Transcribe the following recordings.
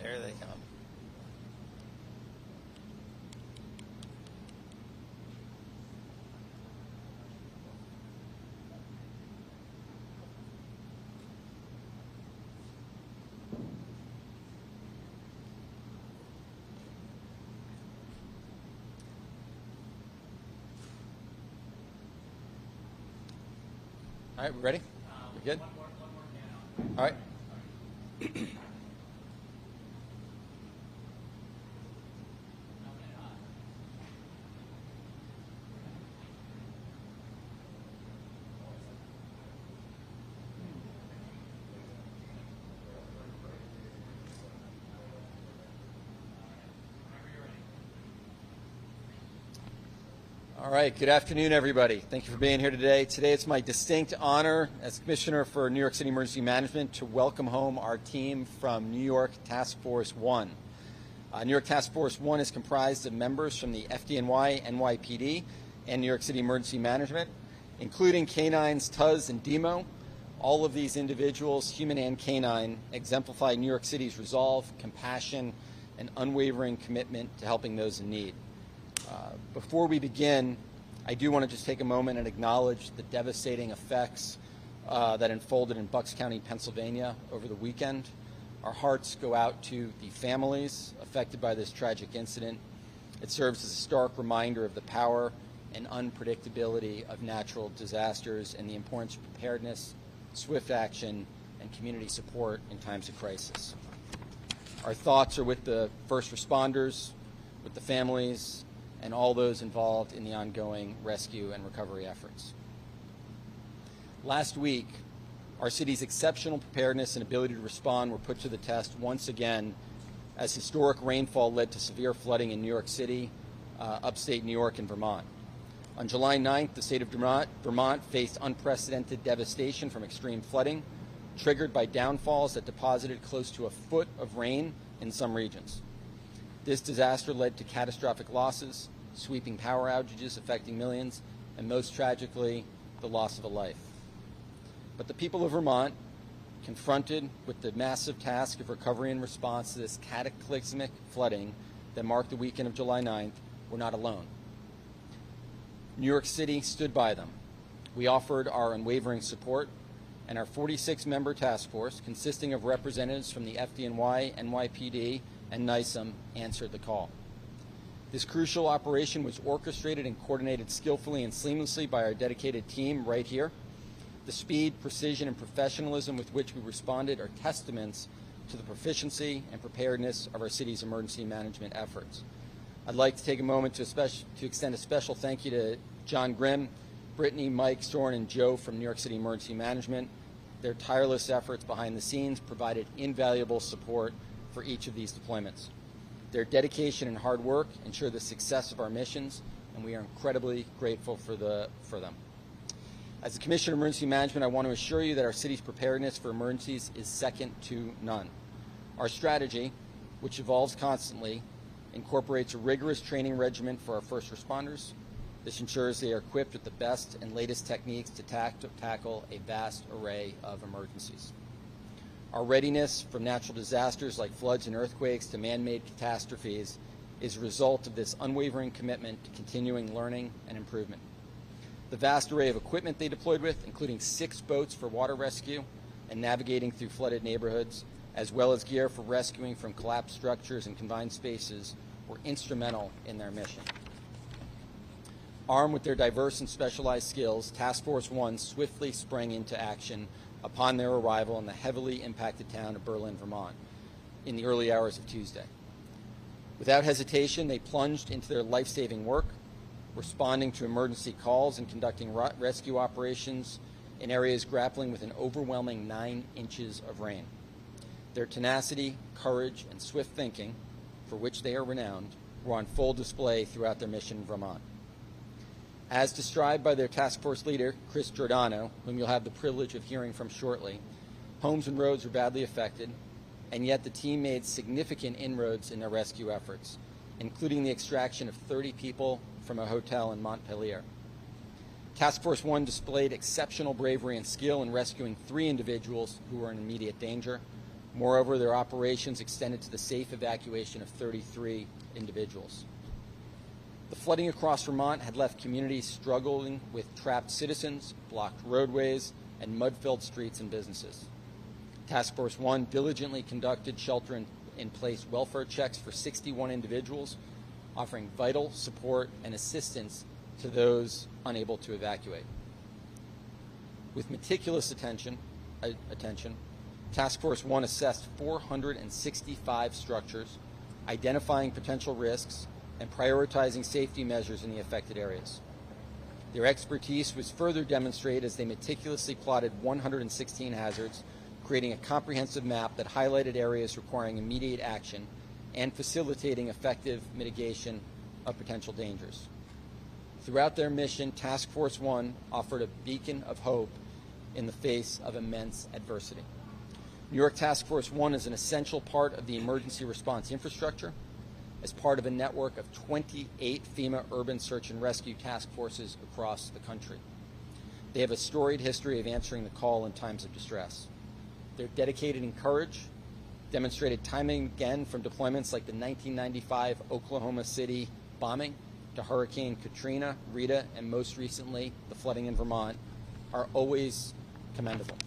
There they come. All right, we ready? We good? All right. All right, good afternoon, everybody. Thank you for being here today. Today it's my distinct honor as Commissioner for New York City Emergency Management to welcome home our team from New York Task Force 1. New York Task Force 1 is comprised of members from the FDNY, NYPD, and New York City Emergency Management, including canines Tuz and Demo. All of these individuals, human and canine, exemplify New York City's resolve, compassion, and unwavering commitment to helping those in need. Before we begin, I do want to just take a moment and acknowledge the devastating effects that unfolded in Bucks County, Pennsylvania over the weekend. Our hearts go out to the families affected by this tragic incident. It serves as a stark reminder of the power and unpredictability of natural disasters and the importance of preparedness, swift action, and community support in times of crisis. Our thoughts are with the first responders, with the families, and all those involved in the ongoing rescue and recovery efforts. Last week, our city's exceptional preparedness and ability to respond were put to the test once again as historic rainfall led to severe flooding in New York City, upstate New York, and Vermont. On July 9th, the state of Vermont faced unprecedented devastation from extreme flooding, triggered by downfalls that deposited close to a foot of rain in some regions. This disaster led to catastrophic losses, sweeping power outages affecting millions, and most tragically, the loss of a life. But the people of Vermont, confronted with the massive task of recovery and response to this cataclysmic flooding that marked the weekend of July 9th, were not alone. New York City stood by them. We offered our unwavering support, and our 46-member task force, consisting of representatives from the FDNY, NYPD, and NYSM, answered the call. This crucial operation was orchestrated and coordinated skillfully and seamlessly by our dedicated team right here. The speed, precision, and professionalism with which we responded are testaments to the proficiency and preparedness of our city's emergency management efforts. I'd like to take a moment to extend a special thank you to John Grimm, Brittany, Mike, Soren, and Joe from New York City Emergency Management. Their tireless efforts behind the scenes provided invaluable support for each of these deployments. Their dedication and hard work ensure the success of our missions, and we are incredibly grateful for them. As the Commissioner of Emergency Management, I want to assure you that our city's preparedness for emergencies is second to none. Our strategy, which evolves constantly, incorporates a rigorous training regimen for our first responders. This ensures they are equipped with the best and latest techniques to tackle a vast array of emergencies. Our readiness from natural disasters like floods and earthquakes to man-made catastrophes is a result of this unwavering commitment to continuing learning and improvement. The vast array of equipment they deployed with, including 6 boats for water rescue and navigating through flooded neighborhoods, as well as gear for rescuing from collapsed structures and confined spaces, were instrumental in their mission. Armed with their diverse and specialized skills, Task Force 1 swiftly sprang into action upon their arrival in the heavily impacted town of Berlin, Vermont, in the early hours of Tuesday. Without hesitation, they plunged into their life-saving work, responding to emergency calls and conducting rescue operations in areas grappling with an overwhelming 9 inches of rain. Their tenacity, courage, and swift thinking, for which they are renowned, were on full display throughout their mission in Vermont. As described by their task force leader, Chris Giordano, whom you'll have the privilege of hearing from shortly, homes and roads were badly affected, and yet the team made significant inroads in their rescue efforts, including the extraction of 30 people from a hotel in Montpelier. Task Force 1 displayed exceptional bravery and skill in rescuing 3 individuals who were in immediate danger. Moreover, their operations extended to the safe evacuation of 33 individuals. The flooding across Vermont had left communities struggling with trapped citizens, blocked roadways, and mud-filled streets and businesses. Task Force 1 diligently conducted shelter-in-place welfare checks for 61 individuals, offering vital support and assistance to those unable to evacuate. With meticulous attention, Task Force 1 assessed 465 structures, identifying potential risks and prioritizing safety measures in the affected areas. Their expertise was further demonstrated as they meticulously plotted 116 hazards, creating a comprehensive map that highlighted areas requiring immediate action and facilitating effective mitigation of potential dangers. Throughout their mission, Task Force 1 offered a beacon of hope in the face of immense adversity. New York Task Force 1 is an essential part of the emergency response infrastructure as part of a network of 28 FEMA urban search and rescue task forces across the country. They have a storied history of answering the call in times of distress. They're dedicated in courage, demonstrated time and again from deployments like the 1995 Oklahoma City bombing to Hurricane Katrina, Rita, and most recently the flooding in Vermont, are always commendable.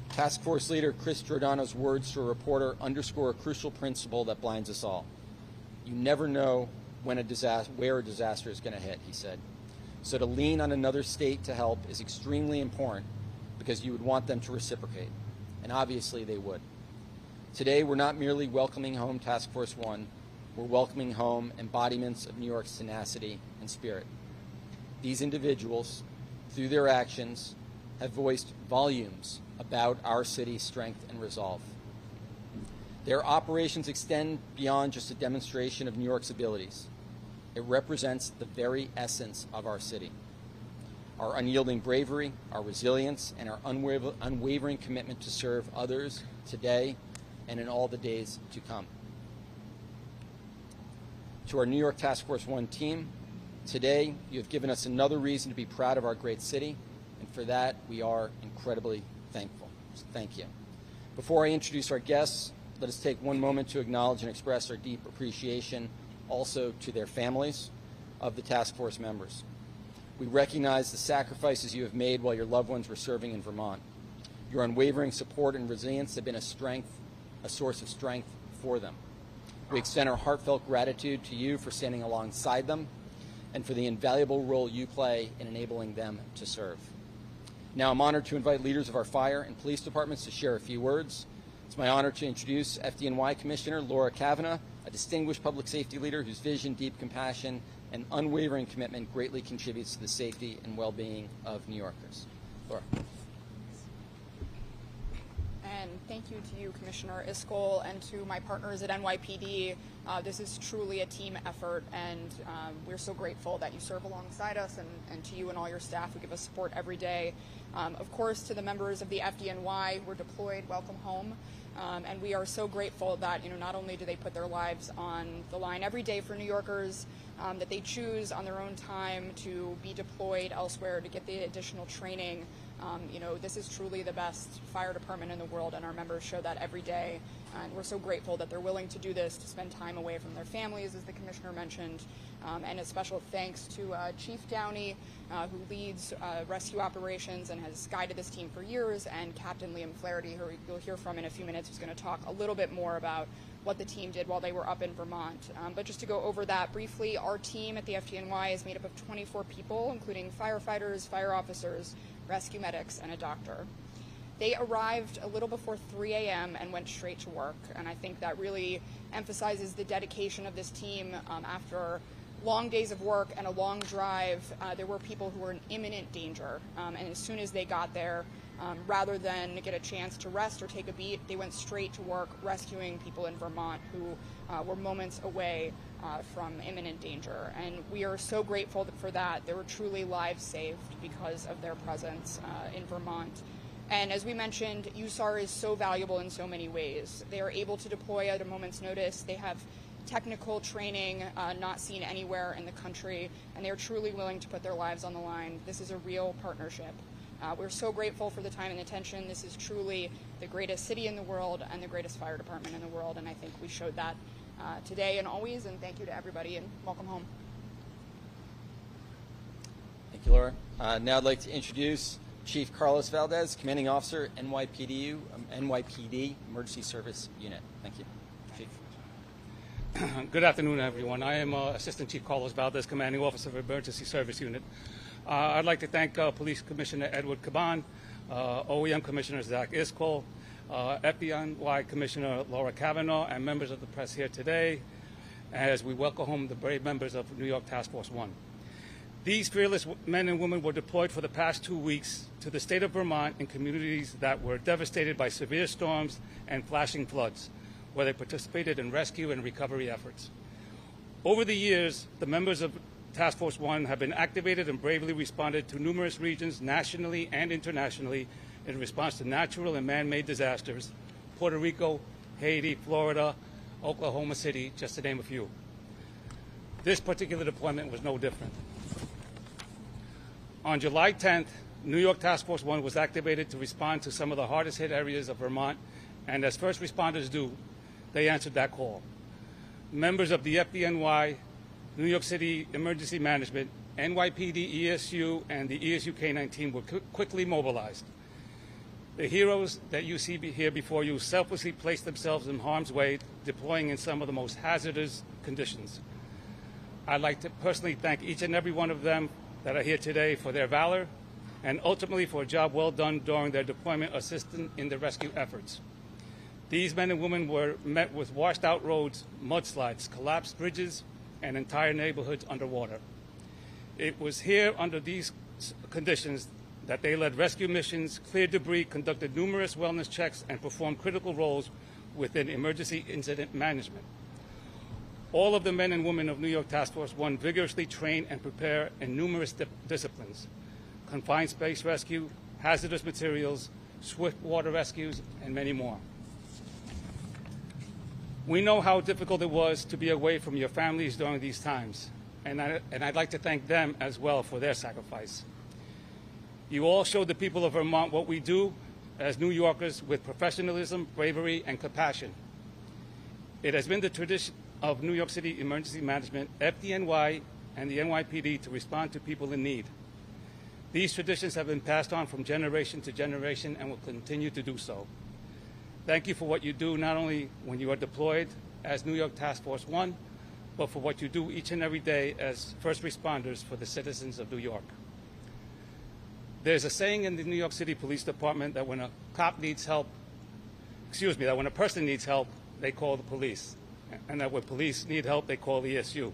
Task Force leader Chris Giordano's words to a reporter underscore a crucial principle that blinds us all. You never know where a disaster is going to hit, he said. So to lean on another state to help is extremely important because you would want them to reciprocate, and obviously they would. Today, we're not merely welcoming home Task Force 1, we're welcoming home embodiments of New York's tenacity and spirit. These individuals, through their actions, have voiced volumes about our city's strength and resolve. Their operations extend beyond just a demonstration of New York's abilities. It represents the very essence of our city. Our unyielding bravery, our resilience, and our unwavering commitment to serve others today and in all the days to come. To our New York Task Force 1 team, today you have given us another reason to be proud of our great city, and for that we are incredibly thankful. So thank you. Before I introduce our guests, let us take one moment to acknowledge and express our deep appreciation also to their families of the task force members. We recognize the sacrifices you have made while your loved ones were serving in Vermont. Your unwavering support and resilience have been a source of strength for them. We extend our heartfelt gratitude to you for standing alongside them and for the invaluable role you play in enabling them to serve. Now I'm honored to invite leaders of our fire and police departments to share a few words. It's my honor to introduce FDNY Commissioner Laura Kavanagh, a distinguished public safety leader whose vision, deep compassion, and unwavering commitment greatly contributes to the safety and well-being of New Yorkers. Laura. And thank you to you, Commissioner Iskol, and to my partners at NYPD. This is truly a team effort, and we're so grateful that you serve alongside us, and to you and all your staff who give us support every day. Of course, to the members of the FDNY who are deployed, welcome home. And we are so grateful that not only do they put their lives on the line every day for New Yorkers, that they choose on their own time to be deployed elsewhere to get the additional training. This is truly the best fire department in the world, and our members show that every day. And we're so grateful that they're willing to do this, to spend time away from their families, as the Commissioner mentioned. And a special thanks to Chief Downey, who leads rescue operations and has guided this team for years, and Captain Liam Flaherty, who you'll hear from in a few minutes, who's going to talk a little bit more about what the team did while they were up in Vermont. But just to go over that briefly, our team at the FDNY is made up of 24 people, including firefighters, fire officers, rescue medics, and a doctor. They arrived a little before 3 a.m. and went straight to work, and I think that really emphasizes the dedication of this team. After long days of work and a long drive, there were people who were in imminent danger, and as soon as they got there, rather than get a chance to rest or take a beat, they went straight to work rescuing people in Vermont who were moments away from imminent danger. And we are so grateful for that. There were truly lives saved because of their presence in Vermont. And as we mentioned, USAR is so valuable in so many ways. They are able to deploy at a moment's notice. They have technical training not seen anywhere in the country, and they are truly willing to put their lives on the line. This is a real partnership. We're so grateful for the time and attention. This is truly the greatest city in the world and the greatest fire department in the world, and I think we showed that today and always, and thank you to everybody, and welcome home. Thank you, Laura. Now I'd like to introduce Chief Carlos Valdez, Commanding Officer, NYPD Emergency Service Unit. Thank you. Chief. Good afternoon, everyone. I am Assistant Chief Carlos Valdez, Commanding Officer of Emergency Service Unit. I'd like to thank Police Commissioner Edward Kavanagh, OEM Commissioner Zach Iscol, FDNY Commissioner Laura Kavanagh, and members of the press here today as we welcome home the brave members of New York Task Force 1. These fearless men and women were deployed for the past 2 weeks to the state of Vermont in communities that were devastated by severe storms and flashing floods, where they participated in rescue and recovery efforts. Over the years, the members of Task Force 1 have been activated and bravely responded to numerous regions nationally and internationally in response to natural and man-made disasters, Puerto Rico, Haiti, Florida, Oklahoma City, just to name a few. This particular deployment was no different. On July 10th, New York Task Force 1 was activated to respond to some of the hardest hit areas of Vermont, and as first responders do, they answered that call. Members of the FDNY, New York City Emergency Management, NYPD ESU, and the ESU K-9 team were quickly mobilized. The heroes that you see here before you selflessly placed themselves in harm's way, deploying in some of the most hazardous conditions. I'd like to personally thank each and every one of them that are here today for their valor and ultimately for a job well done during their deployment assistance in the rescue efforts. These men and women were met with washed out roads, mudslides, collapsed bridges, and entire neighborhoods underwater. It was here under these conditions that they led rescue missions, cleared debris, conducted numerous wellness checks, and performed critical roles within emergency incident management. All of the men and women of New York Task Force 1 vigorously train and prepare in numerous disciplines: confined space rescue, hazardous materials, swift water rescues, and many more. We know how difficult it was to be away from your families during these times, and I'd like to thank them as well for their sacrifice. You all showed the people of Vermont what we do as New Yorkers with professionalism, bravery, and compassion. It has been the tradition of New York City Emergency Management, FDNY, and the NYPD to respond to people in need. These traditions have been passed on from generation to generation and will continue to do so. Thank you for what you do, not only when you are deployed as New York Task Force 1, but for what you do each and every day as first responders for the citizens of New York. There's a saying in the New York City Police Department that when a cop needs help, that when a person needs help, they call the police, and that when police need help, they call the ESU.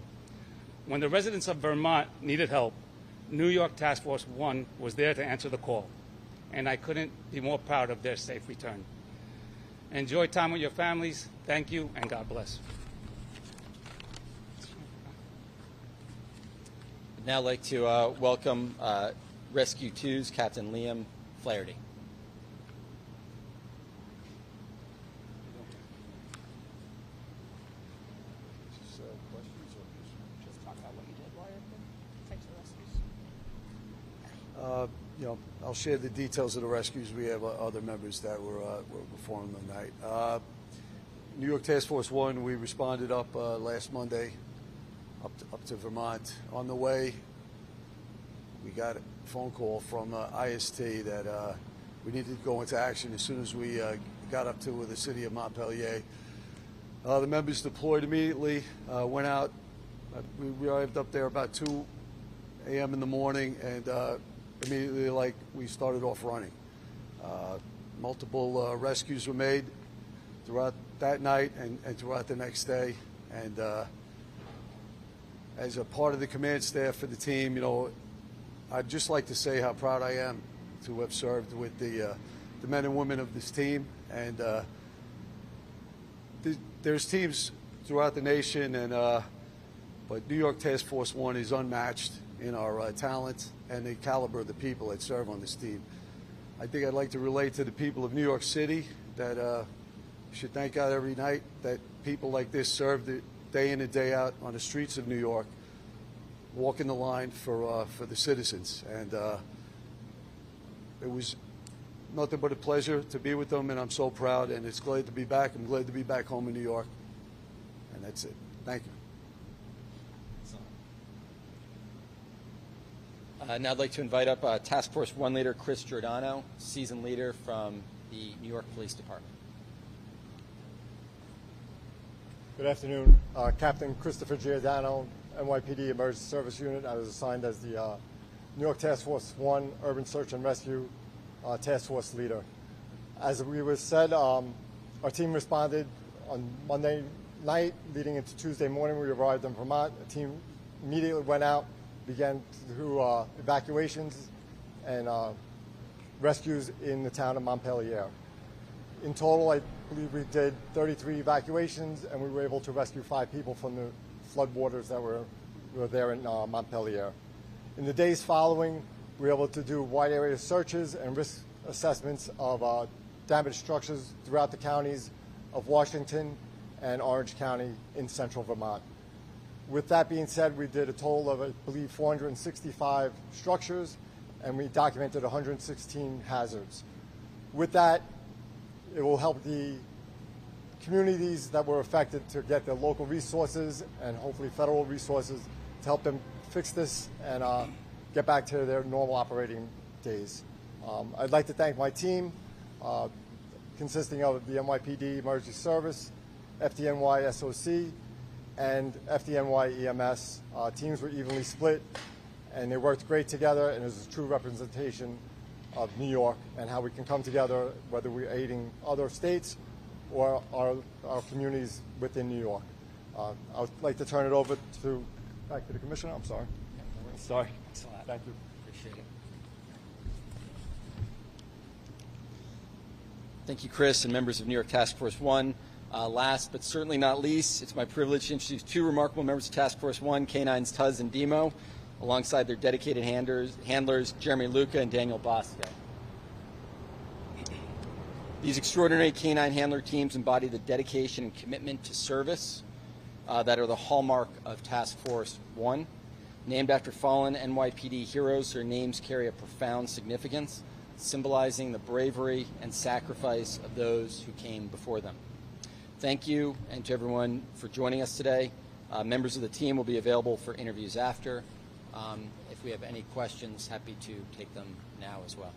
When the residents of Vermont needed help, New York Task Force 1 was there to answer the call, and I couldn't be more proud of their safe return. Enjoy time with your families. Thank you, and God bless. I'd now like to welcome Rescue 2's Captain Liam Flaherty. Just talk about what you did while you're here. Types of rescues. I'll share the details of the rescues. We have other members that were performing the night. New York Task Force 1, we responded up last Monday up to Vermont. On the way, we got a phone call from IST that we needed to go into action as soon as we got up to the city of Montpelier. The members deployed immediately, went out. We arrived up there about 2 a.m. in the morning, and immediately, we started off running. Multiple rescues were made throughout that night and throughout the next day. And as a part of the command staff for the team, I'd just like to say how proud I am to have served with the men and women of this team. And there's teams throughout the nation, but New York Task Force 1 is unmatched in our talent and the caliber of the people that serve on this team. I think I'd like to relate to the people of New York City that should thank God every night that people like this serve day in and day out on the streets of New York, walking the line for the citizens. And It was nothing but a pleasure to be with them, and I'm so proud, and it's glad to be back. I'm glad to be back home in New York, and that's it. Thank you. Now I'd like to invite up Task Force 1 leader Chris Giordano, seasoned leader from the New York Police Department. Good afternoon. Captain Christopher Giordano, NYPD Emergency Service Unit. I was assigned as the New York Task Force 1 Urban Search and Rescue Task Force leader. As we was said, our team responded on Monday night leading into Tuesday morning. We arrived in Vermont. The team immediately went out, began to do evacuations and rescues in the town of Montpelier. In total, I believe we did 33 evacuations, and we were able to rescue 5 people from the floodwaters that were there in Montpelier. In the days following, we were able to do wide area searches and risk assessments of damaged structures throughout the counties of Washington and Orange County in central Vermont. With that being said, we did a total of, I believe, 465 structures, and we documented 116 hazards. With that, it will help the communities that were affected to get the local resources and hopefully federal resources to help them fix this and get back to their normal operating days. I'd like to thank my team, consisting of the NYPD Emergency Service, FDNY SOC, and FDNY EMS. Teams were evenly split, and they worked great together, and it was a true representation of New York and how we can come together, whether we're aiding other states or our communities within New York. I would like to turn it over back to the Commissioner. I'm sorry. Sorry. Thanks a lot. Thank you. Appreciate it. Thank you, Chris, and members of New York Task Force 1. Last but certainly not least, it's my privilege to introduce 2 remarkable members of Task Force 1, Canines Tuz and Demo, alongside their dedicated handlers, Jeremy Luca and Daniel Bosco. These extraordinary canine handler teams embody the dedication and commitment to service that are the hallmark of Task Force 1. Named after fallen NYPD heroes, their names carry a profound significance, symbolizing the bravery and sacrifice of those who came before them. Thank you, and to everyone for joining us today. Members of the team will be available for interviews after. If we have any questions, happy to take them now as well.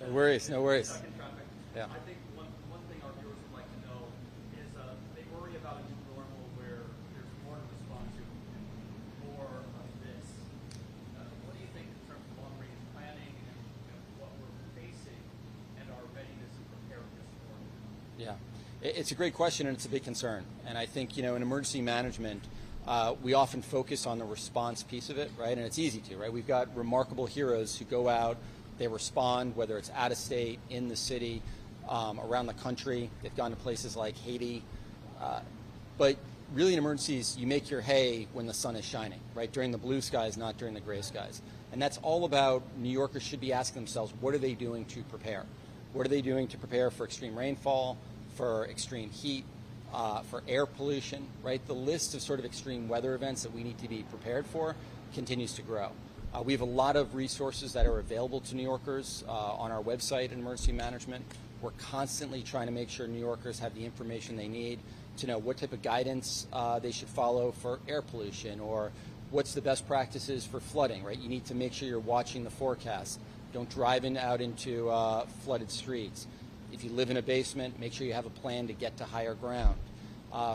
No worries, no worries. Yeah. I think one thing our viewers would like to know is they worry about a new normal where there's more to respond to and more of this. What do you think in terms of long-range planning and what we're facing and our readiness and preparedness for it? Yeah, it's a great question and it's a big concern. And I think, in emergency management, we often focus on the response piece of it, right? And it's easy to, right? We've got remarkable heroes who go out, they respond, whether it's out of state, in the city, around the country. They've gone to places like Haiti. But really in emergencies, you make your hay when the sun is shining, right? During the blue skies, not during the gray skies. And that's all about New Yorkers should be asking themselves, what are they doing to prepare? What are they doing to prepare for extreme rainfall, for extreme heat, for air pollution, right? The list of sort of extreme weather events that we need to be prepared for continues to grow. We have a lot of resources that are available to New Yorkers on our website in emergency management. We're constantly trying to make sure New Yorkers have the information they need to know what type of guidance they should follow for air pollution, or what's the best practices for flooding, right? You need to make sure you're watching the forecast. Don't drive out into flooded streets. If you live in a basement, make sure you have a plan to get to higher ground.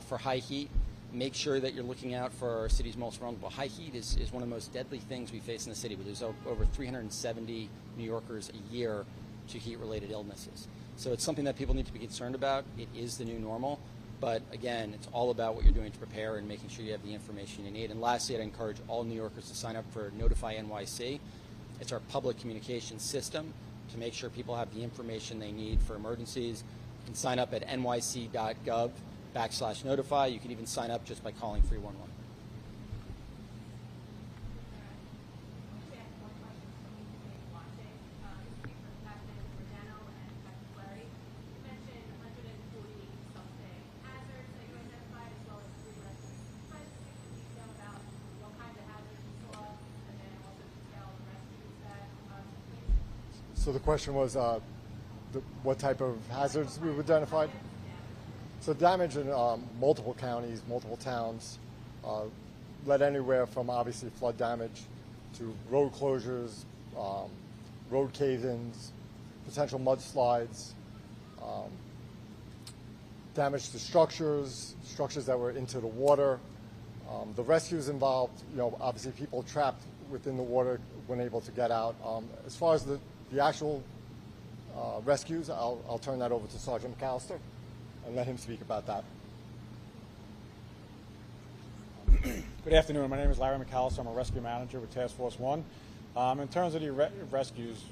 For high heat, make sure that you're looking out for our city's most vulnerable. High heat is one of the most deadly things we face in the city. We lose over 370 New Yorkers a year to heat-related illnesses. So it's something that people need to be concerned about. It is the new normal. But again, it's all about what you're doing to prepare and making sure you have the information you need. And lastly, I'd encourage all New Yorkers to sign up for Notify NYC. It's our public communications system to make sure people have the information they need for emergencies. You can sign up at nyc.gov/notify. You can even sign up just by calling 311. So the question was what type of hazards we've identified? So damage in multiple counties, multiple towns, led anywhere from obviously flood damage to road closures, road cave-ins, potential mudslides, damage to structures that were into the water. The rescues involved, obviously people trapped within the water when able to get out. As far as the actual rescues, I'll turn that over to Sergeant McAllister and let him speak about that. Good afternoon. My name is Larry McAllister. I'm a rescue manager with Task Force 1. In terms of the rescues,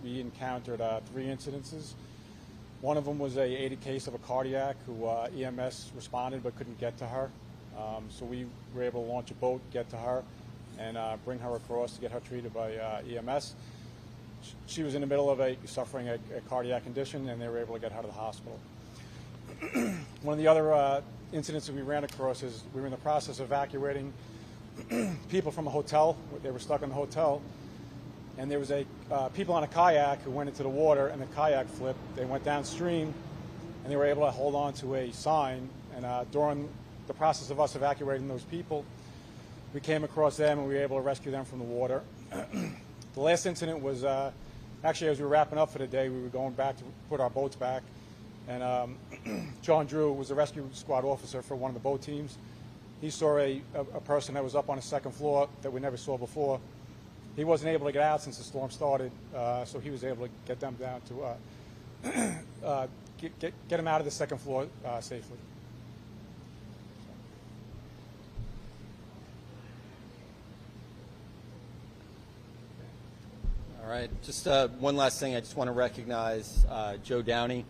we encountered 3 incidences. One of them was a 80 case of a cardiac who EMS responded but couldn't get to her. So we were able to launch a boat, get to her, and bring her across to get her treated by EMS. She was in the middle of suffering a cardiac condition, and they were able to get her to the hospital. One of the other incidents that we ran across is we were in the process of evacuating people from a hotel. They were stuck in the hotel, and there was people on a kayak who went into the water, and the kayak flipped. They went downstream, and they were able to hold on to a sign. And during the process of us evacuating those people, we came across them, and we were able to rescue them from the water. The last incident was actually as we were wrapping up for the day. We were going back to put our boats back, and John Drew was a rescue squad officer for one of the boat teams. He saw a person that was up on the second floor that we never saw before. He wasn't able to get out since the storm started, so he was able to get them down to get him out of the second floor safely. All right, just one last thing. I just want to recognize Joe Downey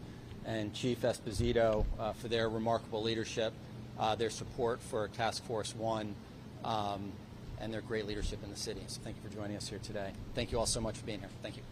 and Chief Esposito for their remarkable leadership, their support for Task Force 1, and their great leadership in the city. So thank you for joining us here today. Thank you all so much for being here. Thank you.